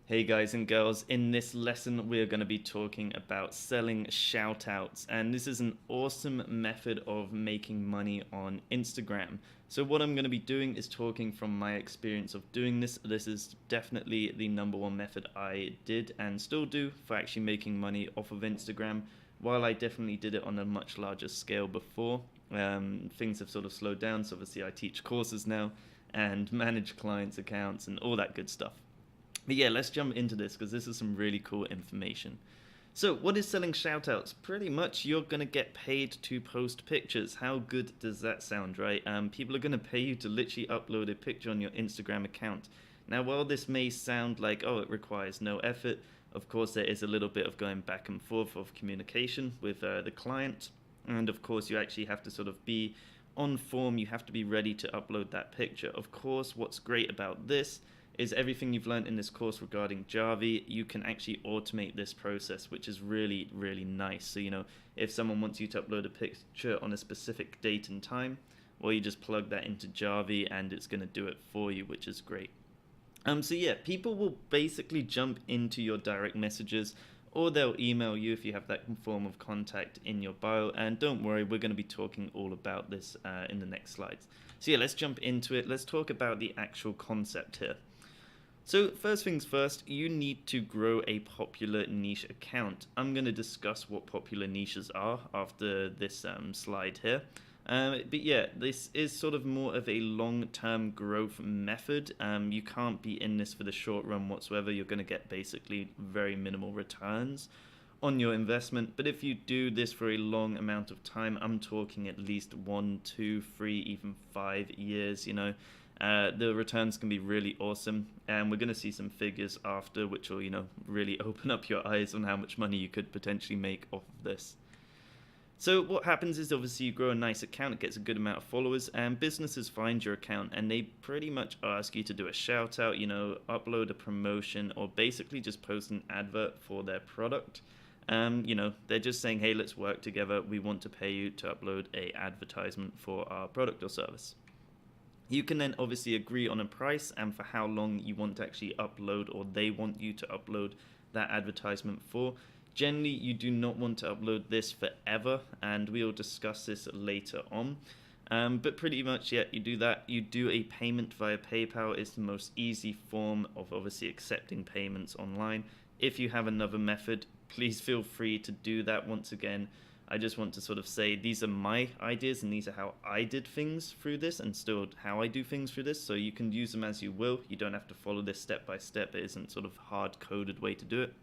Hey guys and girls, in this lesson we're going to be talking about selling shoutouts, and this is an awesome method of making money on Instagram. So what I'm going to be doing is talking from my experience of doing this. This is definitely the number one method I did and still do for actually making money off of Instagram. While I definitely did it on a much larger scale before, things have sort of slowed down. So obviously I teach courses now and manage clients' accounts and all that good stuff. But yeah, let's jump into this because this is some really cool information. So, what is selling shoutouts? Pretty much, you're going to get paid to post pictures. How good does that sound, right? People are going to pay you to literally upload a picture on your Instagram account. Now, while this may sound like, oh, it requires no effort, of course, there is a little bit of going back and forth of communication with the client. And of course, you actually have to sort of be on form. You have to be ready to upload that picture. Of course, what's great about this is everything you've learned in this course regarding Java, you can actually automate this process, which is really, really nice. So, if someone wants you to upload a picture on a specific date and time, well, you just plug that into Java and it's going to do it for you, which is great. So yeah, people will basically jump into your direct messages or they'll email you if you have that form of contact in your bio. And don't worry, we're going to be talking all about this in the next slides. So yeah, let's jump into it. Let's talk about the actual concept here. So first things first, you need to grow a popular niche account. I'm going to discuss what popular niches are after this slide here. But yeah, this is sort of more of a long-term growth method. You can't be in this for the short run whatsoever. You're going to get basically very minimal returns on your investment. But if you do this for a long amount of time, I'm talking at least 1, 2, 3, even 5 years, the returns can be really awesome, and we're going to see some figures after which will really open up your eyes on how much money you could potentially make off of this. So what happens is obviously you grow a nice account, it gets a good amount of followers, and businesses find your account and they pretty much ask you to do a shout out, upload a promotion, or basically just post an advert for their product. They're just saying, hey, let's work together, we want to pay you to upload a advertisement for our product or service. You can then obviously agree on a price and for how long you want to actually upload, or they want you to upload that advertisement for. Generally, you do not want to upload this forever, and we'll discuss this later on. But pretty much, yeah, you do that. You do a payment via PayPal. It's the most easy form of obviously accepting payments online. If you have another method, please feel free to do that. Once again, I just want to sort of say these are my ideas and these are how I did things through this and still how I do things through this. So you can use them as you will. You don't have to follow this step by step. It isn't sort of hard-coded way to do it.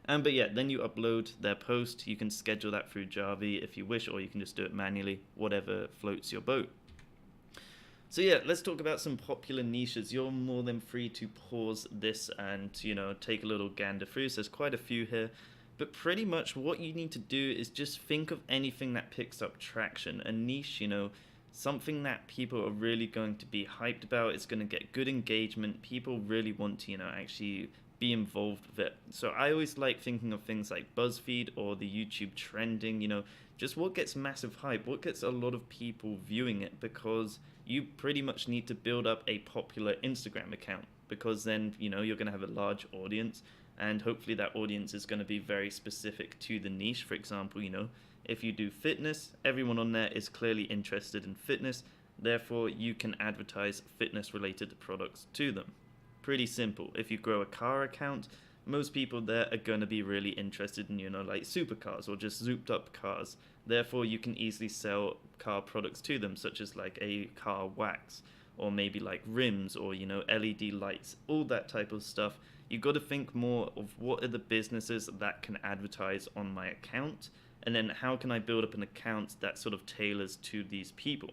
But yeah, then you upload their post. You can schedule that through Java if you wish, or you can just do it manually, whatever floats your boat. So yeah, let's talk about some popular niches. You're more than free to pause this and, take a little gander through. So there's quite a few here. But pretty much what you need to do is just think of anything that picks up traction. A niche, something that people are really going to be hyped about. It's going to get good engagement. People really want to, actually be involved with it. So I always like thinking of things like BuzzFeed or the YouTube trending, just what gets massive hype, what gets a lot of people viewing it, because you pretty much need to build up a popular Instagram account, because then, you're going to have a large audience. And hopefully that audience is going to be very specific to the niche. For example, if you do fitness, everyone on there is clearly interested in fitness. Therefore, you can advertise fitness-related products to them. Pretty simple. If you grow a car account, most people there are going to be really interested in, like supercars or just zooped-up cars. Therefore, you can easily sell car products to them, such as like a car wax, or maybe like rims, or LED lights, all that type of stuff. You've got to think more of what are the businesses that can advertise on my account, and then how can I build up an account that sort of tailors to these people.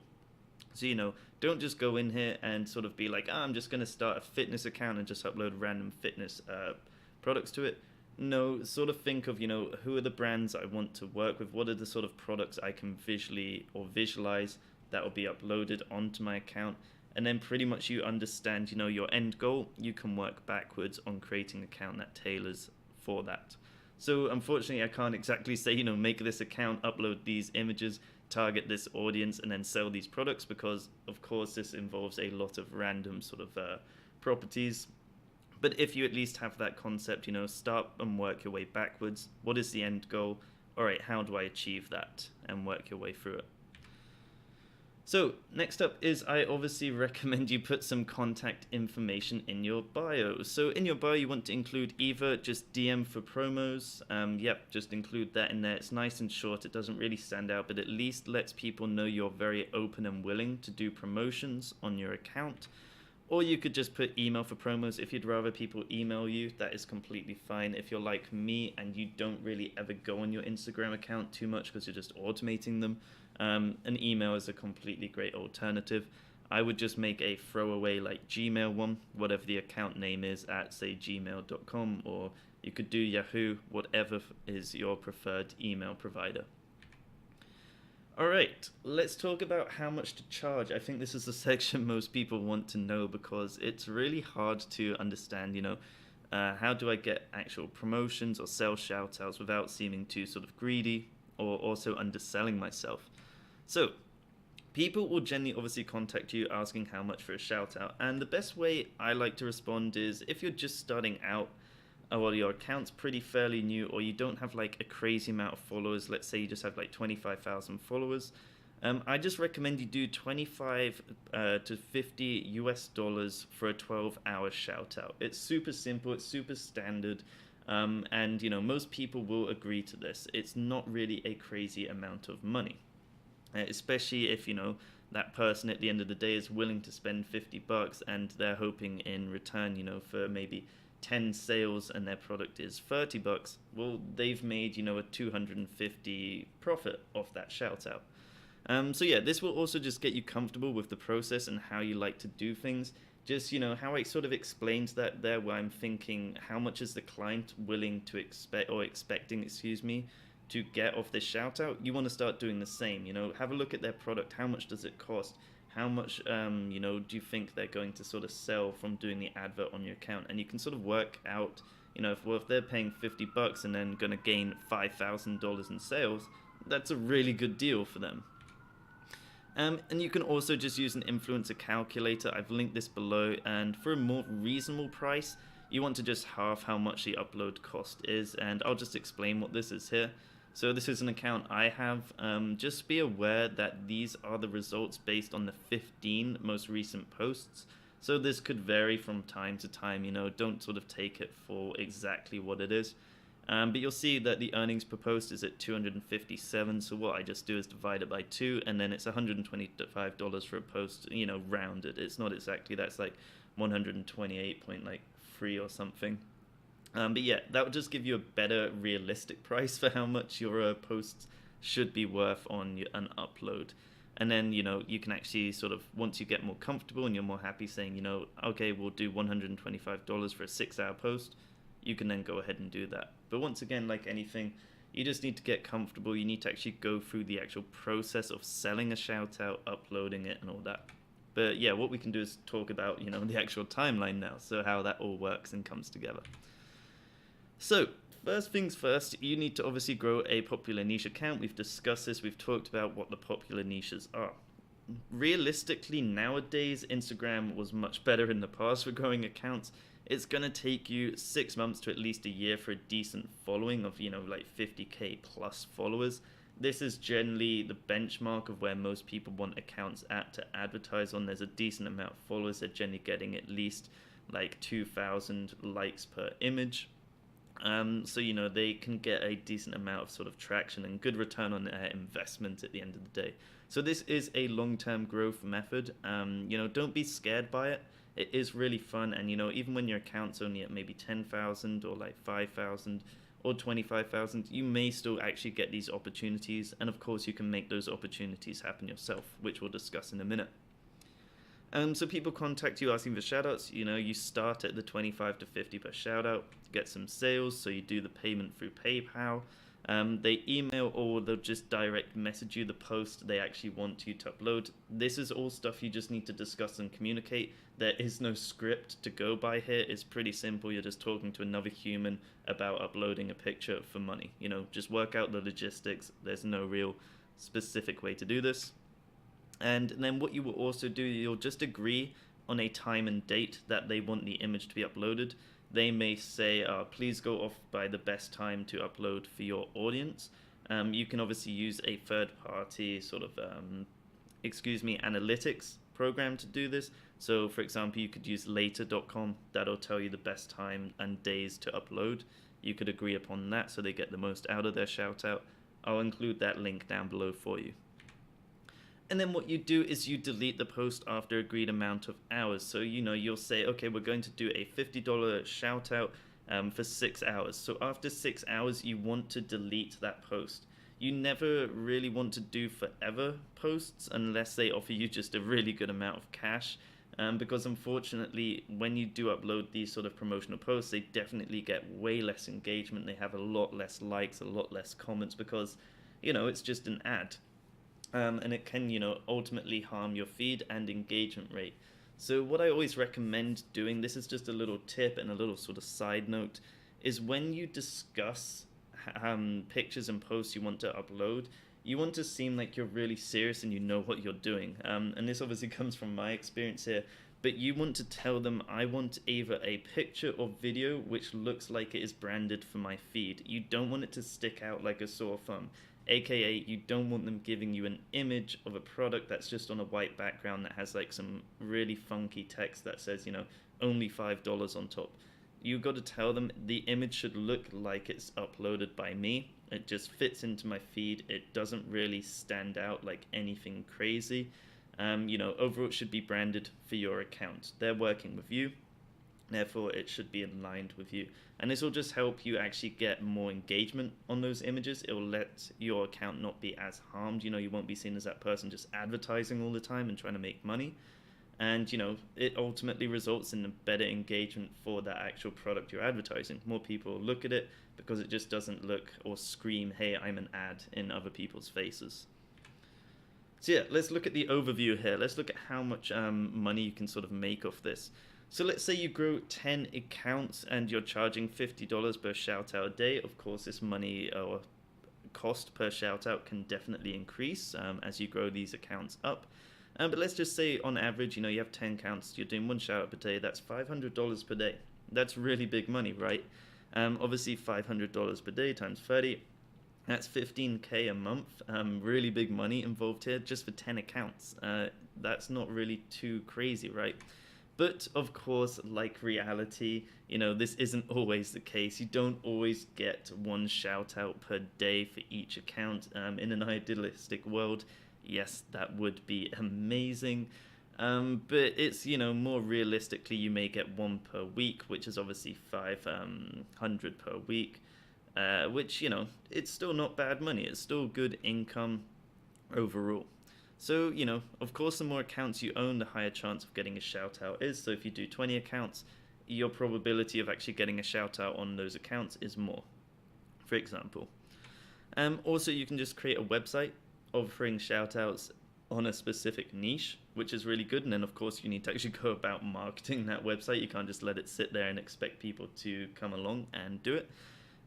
So, don't just go in here and sort of be like, I'm just going to start a fitness account and just upload random fitness products to it. No, sort of think of, who are the brands I want to work with, what are the sort of products I can visually or visualize that will be uploaded onto my account. And then pretty much you understand, your end goal, you can work backwards on creating an account that tailors for that. So unfortunately, I can't exactly say, make this account, upload these images, target this audience, and then sell these products, because of course this involves a lot of random sort of properties. But if you at least have that concept, start and work your way backwards. What is the end goal? All right, how do I achieve that? And work your way through it. So next up is I obviously recommend you put some contact information in your bio. So in your bio, you want to include either just DM for promos. Yep, just include that in there. It's nice and short. It doesn't really stand out, but at least lets people know you're very open and willing to do promotions on your account. Or you could just put email for promos. If you'd rather people email you, that is completely fine. If you're like me and you don't really ever go on your Instagram account too much because you're just automating them, an email is a completely great alternative. I would just make a throwaway like Gmail one, whatever the account name is at, say, gmail.com, or you could do Yahoo, whatever is your preferred email provider. Alright, let's talk about how much to charge. I think this is the section most people want to know because it's really hard to understand, how do I get actual promotions or sell shoutouts without seeming too sort of greedy or also underselling myself. So, people will generally obviously contact you asking how much for a shoutout, and the best way I like to respond is if you're just starting out, or your account's pretty fairly new, or you don't have like a crazy amount of followers, let's say you just have like 25,000 followers, I just recommend you do 25 to 50 US dollars for a 12-hour shoutout. It's super simple, it's super standard, and most people will agree to this. It's not really a crazy amount of money, especially if that person at the end of the day is willing to spend $50 and they're hoping in return, for maybe 10 sales and their product is $30, well, they've made, a 250 profit off that shout out. So yeah, this will also just get you comfortable with the process and how you like to do things. Just, how I sort of explained that there, where I'm thinking, how much is the client willing to expecting, to get off this shout out? You want to start doing the same, have a look at their product. How much does it cost? How much, do you think they're going to sort of sell from doing the advert on your account? And you can sort of work out, if they're paying $50 and then going to gain $5,000 in sales, that's a really good deal for them. And you can also just use an influencer calculator. I've linked this below. And for a more reasonable price, you want to just halve how much the upload cost is. And I'll just explain what this is here. So this is an account I have. Just be aware that these are the results based on the 15 most recent posts. So this could vary from time to time, don't sort of take it for exactly what it is. But you'll see that the earnings per post is at 257. So what I just do is divide it by 2, and then it's $125 for a post, rounded. It's not exactly, that's like 128.3 or something. But yeah, that would just give you a better realistic price for how much your posts should be worth on an upload. And then, you can actually sort of, once you get more comfortable and you're more happy saying, okay, we'll do $125 for a 6-hour post, you can then go ahead and do that. But once again, like anything, you just need to get comfortable. You need to actually go through the actual process of selling a shout out, uploading it, and all that. But yeah, what we can do is talk about, the actual timeline now, so how that all works and comes together. So, first things first, you need to obviously grow a popular niche account. We've discussed this, we've talked about what the popular niches are. Realistically, nowadays, Instagram was much better in the past for growing accounts. It's going to take you 6 months to at least a year for a decent following of, like 50k plus followers. This is generally the benchmark of where most people want accounts at to advertise on. There's a decent amount of followers. They're generally getting at least like 2,000 likes per image. So, they can get a decent amount of sort of traction and good return on their investment at the end of the day. So this is a long-term growth method. Don't be scared by it. It is really fun. And, even when your account's only at maybe 10,000 or like 5,000 or 25,000, you may still actually get these opportunities. And of course, you can make those opportunities happen yourself, which we'll discuss in a minute. So people contact you asking for shoutouts. You start at the 25 to 50 per shoutout, get some sales, so you do the payment through PayPal. They email or they'll just direct message you the post they actually want you to upload. This is all stuff you just need to discuss and communicate. There is no script to go by here. It's pretty simple. You're just talking to another human about uploading a picture for money. Just work out the logistics. There's no real specific way to do this. And then what you will also do, you'll just agree on a time and date that they want the image to be uploaded. They may say, please go off by the best time to upload for your audience. You can obviously use a third-party sort of, analytics program to do this. So, for example, you could use later.com. That'll tell you the best time and days to upload. You could agree upon that so they get the most out of their shout out. I'll include that link down below for you. And then what you do is you delete the post after agreed amount of hours. So, you'll say, okay, we're going to do a $50 shout out for 6 hours. So after 6 hours, you want to delete that post. You never really want to do forever posts unless they offer you just a really good amount of cash. Because unfortunately, when you do upload these sort of promotional posts, they definitely get way less engagement. They have a lot less likes, a lot less comments because, it's just an ad. And it can, ultimately harm your feed and engagement rate. So what I always recommend doing, this is just a little tip and a little sort of side note, is when you discuss pictures and posts you want to upload, you want to seem like you're really serious and you know what you're doing. And this obviously comes from my experience here, but you want to tell them, I want either a picture or video which looks like it is branded for my feed. You don't want it to stick out like a sore thumb. AKA, you don't want them giving you an image of a product that's just on a white background that has like some really funky text that says, only $5 on top. You've got to tell them the image should look like it's uploaded by me. It just fits into my feed. It doesn't really stand out like anything crazy. Overall it should be branded for your account. They're working with you, therefore it should be aligned with you. And this will just help you actually get more engagement on those images. It will let your account not be as harmed. You won't be seen as that person just advertising all the time and trying to make money. And, it ultimately results in a better engagement for that actual product you're advertising. More people look at it because it just doesn't look or scream, hey, I'm an ad in other people's faces. So yeah, let's look at the overview here. Let's look at how much money you can sort of make off this. So let's say you grow 10 accounts and you're charging $50 per shout out a day. Of course, this money or cost per shout out can definitely increase as you grow these accounts up. But let's just say on average, you have 10 accounts, you're doing one shout out per day, that's $500 per day. That's really big money, right? Obviously $500 per day times 30, that's $15K a month. Really big money involved here just for 10 accounts. That's not really too crazy, right? But of course, like reality, this isn't always the case. You don't always get one shout out per day for each account. In an idealistic world, yes, that would be amazing. But it's, more realistically, you may get one per week, which is obviously 500 per week, which, it's still not bad money. It's still good income overall. So, of course, the more accounts you own, the higher chance of getting a shout out is. So if you do 20 accounts, your probability of actually getting a shout out on those accounts is more, for example. Also, you can just create a website offering shout outs on a specific niche, which is really good. And then, of course, you need to actually go about marketing that website. You can't just let it sit there and expect people to come along and do it.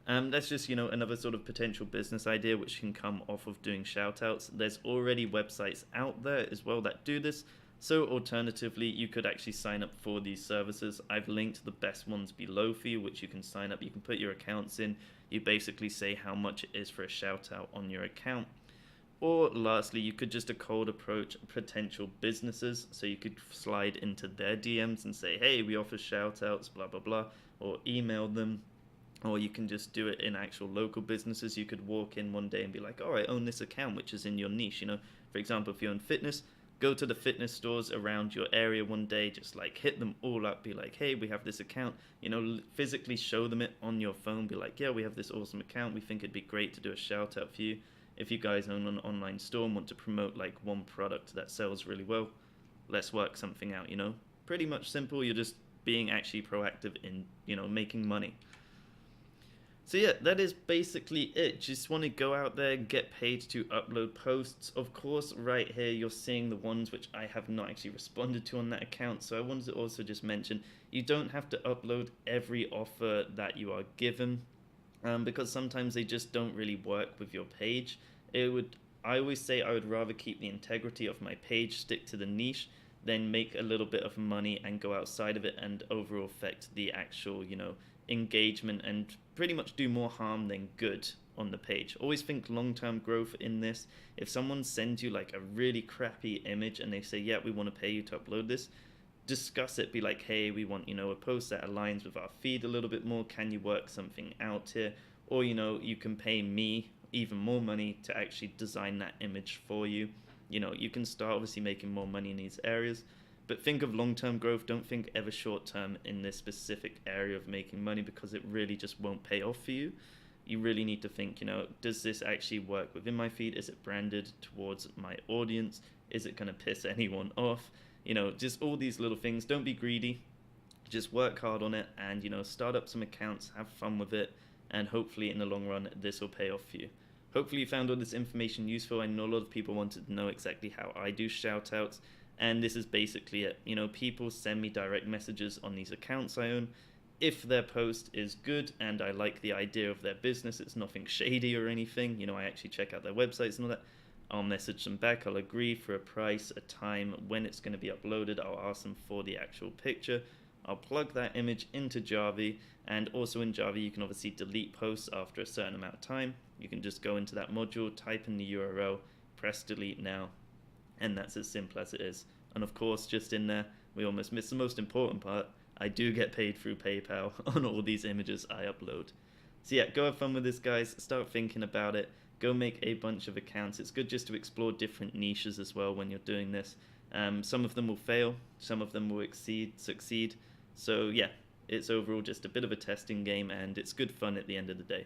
That's just, another sort of potential business idea which can come off of doing shoutouts. There's already websites out there as well that do this. So alternatively, you could actually sign up for these services. I've linked the best ones below for you, which you can sign up. You can put your accounts in. You basically say how much it is for a shoutout on your account. Or lastly, you could just cold approach potential businesses. So you could slide into their DMs and say, hey, we offer shoutouts, blah, blah, blah, or email them. Or you can just do it in actual local businesses. You could walk in one day and be like, oh, I own this account, which is in your niche. For example, if you're in fitness, go to the fitness stores around your area one day, just like hit them all up, be like, hey, we have this account, physically show them it on your phone, be like, yeah, we have this awesome account. We think it'd be great to do a shout out for you. If you guys own an online store and want to promote like one product that sells really well, let's work something out, Pretty much simple. You're just being actually proactive in, making money. So yeah, that is basically it. Just want to go out there, get paid to upload posts. Of course, right here, you're seeing the ones which I have not actually responded to on that account. So I wanted to also just mention, you don't have to upload every offer that you are given, because sometimes they just don't really work with your page. I always say I would rather keep the integrity of my page, stick to the niche, then make a little bit of money and go outside of it and overall affect the actual, engagement and pretty much do more harm than good on the page. Always think long-term growth in this. If someone sends you like a really crappy image and they say, yeah, we want to pay you to upload this, discuss it. Be like, hey, we want, a post that aligns with our feed a little bit more. Can you work something out here? Or, you can pay me even more money to actually design that image for you. You can start obviously making more money in these areas, but think of long-term growth. Don't think ever short-term in this specific area of making money, because it really just won't pay off for you. You really need to think, does this actually work within my feed? Is it branded towards my audience? Is it going to piss anyone off? Just all these little things. Don't be greedy. Just work hard on it and, start up some accounts, have fun with it, and hopefully in the long run, this will pay off for you. Hopefully you found all this information useful. I know a lot of people wanted to know exactly how I do shoutouts, and this is basically it. People send me direct messages on these accounts I own. If their post is good and I like the idea of their business, it's nothing shady or anything, I actually check out their websites and all that, I'll message them back. I'll agree for a price, a time, when it's going to be uploaded. I'll ask them for the actual picture. I'll plug that image into Jarvee, and also in Jarvee you can obviously delete posts after a certain amount of time. You can just go into that module, type in the URL, press delete now, and that's as simple as it is. And of course, just in there, we almost missed the most important part. I do get paid through PayPal on all these images I upload. So yeah, go have fun with this, guys. Start thinking about it. Go make a bunch of accounts. It's good just to explore different niches as well when you're doing this. Some of them will fail, some of them will succeed. So yeah, it's overall just a bit of a testing game, and it's good fun at the end of the day.